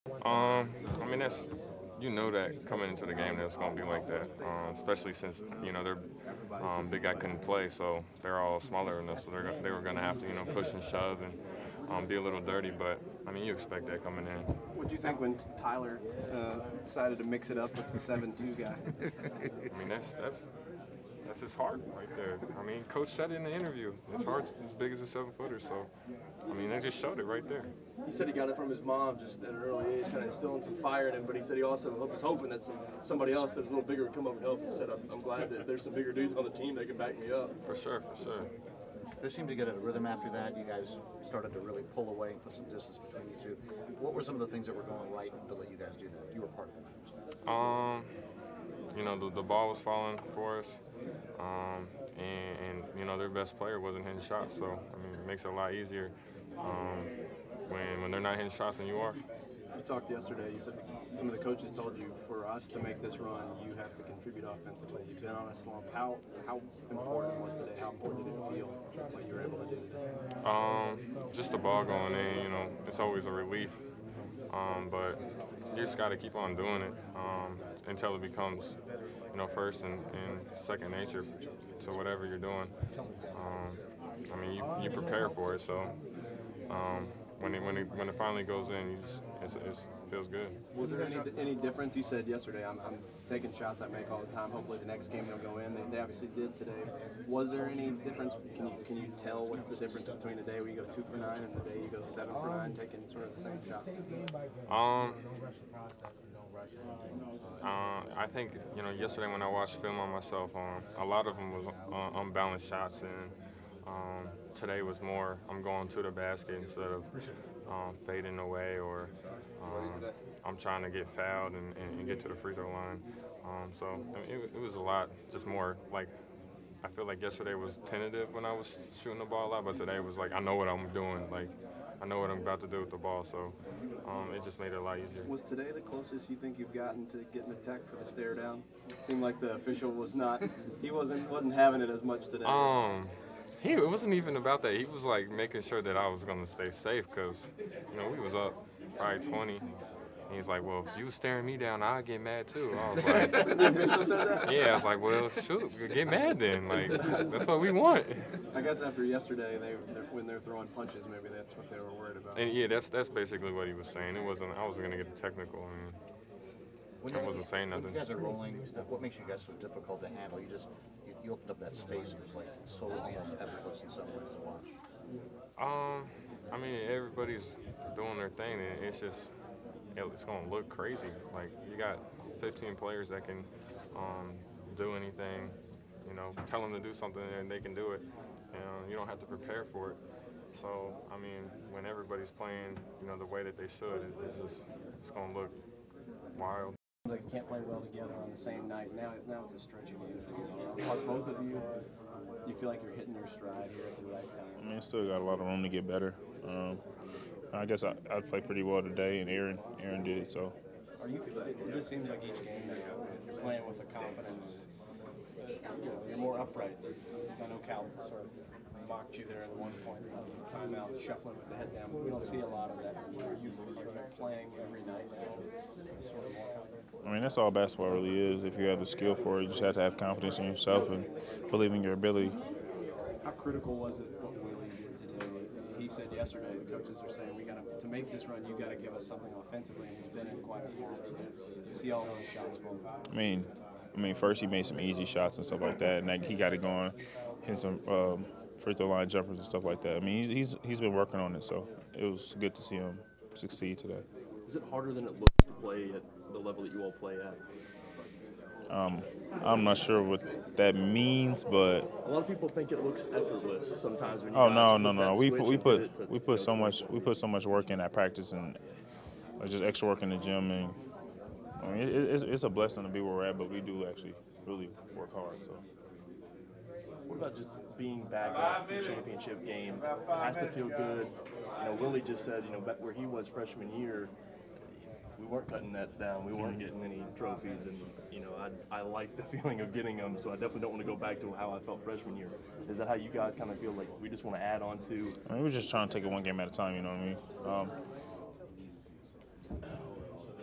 I mean, you know that coming into the game that it's going to be like that, especially since, their big guy couldn't play, so they're all smaller than us, so they were going to have to, push and shove and be a little dirty, but, I mean, you expect that coming in. What do you think when Tyler decided to mix it up with the 7-2 guy? I mean, that's his heart right there. I mean, Coach said it in the interview. His heart's as big as a 7-footer, so, I mean, they just showed it right there. He said he got it from his mom just at an early age, kind of instilling some fire in him, but he said he also was hoping that somebody else that was a little bigger would come up and help him. He said, I'm glad that there's some bigger dudes on the team that can back me up. For sure, for sure. There seemed to get a rhythm after that. You guys started to really pull away and put some distance between you two. What were some of the things that were going right to let you guys do that? You were part of it, I understand. The ball was falling for us, and their best player wasn't hitting shots. So I mean, it makes it a lot easier when they're not hitting shots and you are. You talked yesterday. You said some of the coaches told you for us to make this run, you have to contribute offensively. You've been on a slump. How important was today? How important did it feel what you were able to do today? Just the ball going in. It's always a relief, but you just got to keep on doing it until it becomes, first and second nature to whatever you're doing. I mean, you prepare for it, so when it finally goes in, it feels good. Was there any difference? You said yesterday, I'm taking shots I make all the time. Hopefully the next game they'll go in. They obviously did today. Was there any difference? Can you tell what's the difference between the day where you go 2 for 9 and the day you go 7 for 9, taking sort of the same shots? I think yesterday when I watched film on myself, a lot of them was unbalanced shots, and today was more I'm going to the basket instead of fading away, or I'm trying to get fouled and get to the free throw line. So I mean, it was a lot, just more like I feel like yesterday was tentative when I was shooting the ball a lot, but today was like I know what I'm doing, like I know what I'm about to do with the ball, so it just made it a lot easier. Was today the closest you think you've gotten to getting a tech for the stare down? It seemed like the official was not, he wasn't having it as much today. It wasn't even about that. He was like making sure that I was going to stay safe because, we was up probably 20. And he's like, well, if you was staring me down, I'd get mad too. I was like, the official said that? Yeah, I was like, well, shoot, get mad then. Like, that's what we want. I guess after yesterday, when they're throwing punches, maybe that's what they were worried about. And yeah, that's basically what he was saying. I wasn't going to get the technical. I wasn't saying nothing. When you guys are rolling, what makes you guys so difficult to handle? You opened up that space. It was like so almost effortless in some ways to watch. I mean, everybody's doing their thing, and it's just it's going to look crazy. Like you got 15 players that can do anything. Tell them to do something and they can do it. You don't have to prepare for it. So I mean, when everybody's playing, the way that they should, it's going to look wild. Like you can't play well together on the same night. Now it's a stretching game for you. Are both of you feel like you're hitting your stride here at the right time? I mean, still got a lot of room to get better. I guess I played pretty well today, and Aaron did. So. It just seems like each game you're playing with a confidence. You're more upright. I know Cal sort of mocked you there at one point. Timeout, shuffling with the head down. We don't see a lot of that. Are you playing every night now? Sort of more confident? I mean, that's all basketball really is. If you have the skill for it, you just have to have confidence in yourself and believe in your ability. How critical was it what Willie did today? He said yesterday, the coaches are saying, to make this run, you got to give us something offensively, and he's been in quite a slump to see all those shots fall. I mean, first he made some easy shots and stuff like that, and he got it going, hitting some free throw line jumpers and stuff like that. I mean, he's been working on it, so it was good to see him succeed today. Is it harder than it looks to play at the level that you all play at? I'm not sure what that means, but a lot of people think it looks effortless sometimes when you no. We put so much work in at practice and just extra work in the gym, and I mean it's a blessing to be where we're at, but we do actually really work hard. So. What about just being back in the championship game? It has to feel good. Willie just said, back where he was freshman year, we weren't cutting nets down. We weren't getting any trophies, and I like the feeling of getting them. So I definitely don't want to go back to how I felt freshman year. Is that how you guys kind of feel like we just want to add on to? I mean, we're just trying to take it one game at a time. You know what I mean?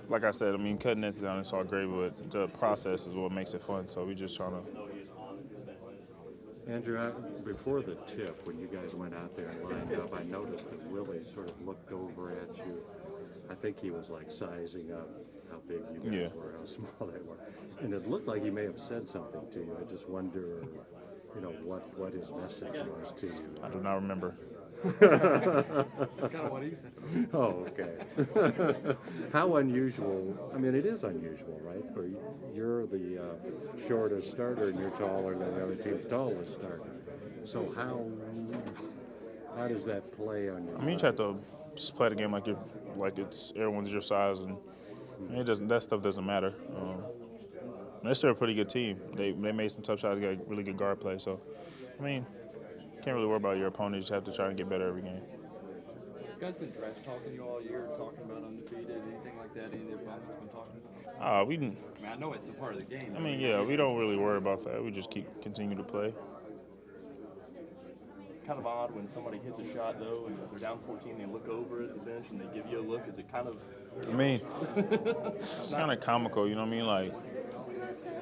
like I said, I mean, cutting nets down is all great, but the process is what makes it fun. So we're just trying to. Andrew, before the tip, when you guys went out there and lined up, I noticed that Willie sort of looked over at you. I think he was like sizing up how big you guys were, how small they were. And it looked like he may have said something to you. I just wonder, you know, what his message was to you. I do not remember. That's kind of what he said. Oh, okay. How unusual, I mean, it is unusual, right? For you're the shortest starter and you're taller than the other team's tallest starter. So how does that play on you? I mean, you just have to just play the game like it's everyone's your size, and I mean, that stuff doesn't matter. They're still a pretty good team. They made some tough shots, got really good guard play. So, I mean, can't really worry about your opponent. You just have to try and get better every game. You guys been trash talking you all year, talking about undefeated, anything like that? Any of the opponents been talking about? We didn't. I mean, I know it's a part of the game. I mean, yeah, we don't really worry about that. We just continue to play. Kind of odd when somebody hits a shot though, and they're down 14. They look over at the bench and they give you a look. Is it kind of? I mean, it's kind of comical. You know what I mean? Like,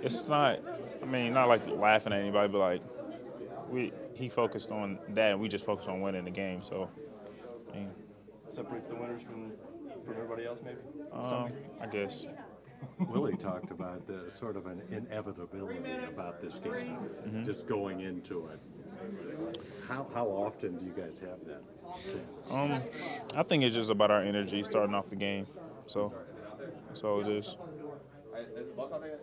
it's not. I mean, not like laughing at anybody, but like he focused on that, and we just focused on winning the game. So, I mean, Separates the winners from everybody else, maybe? I guess. Willie talked about the sort of an inevitability about this game, just going into it. How often do you guys have that sense? I think it's just about our energy starting off the game. So that's all it is.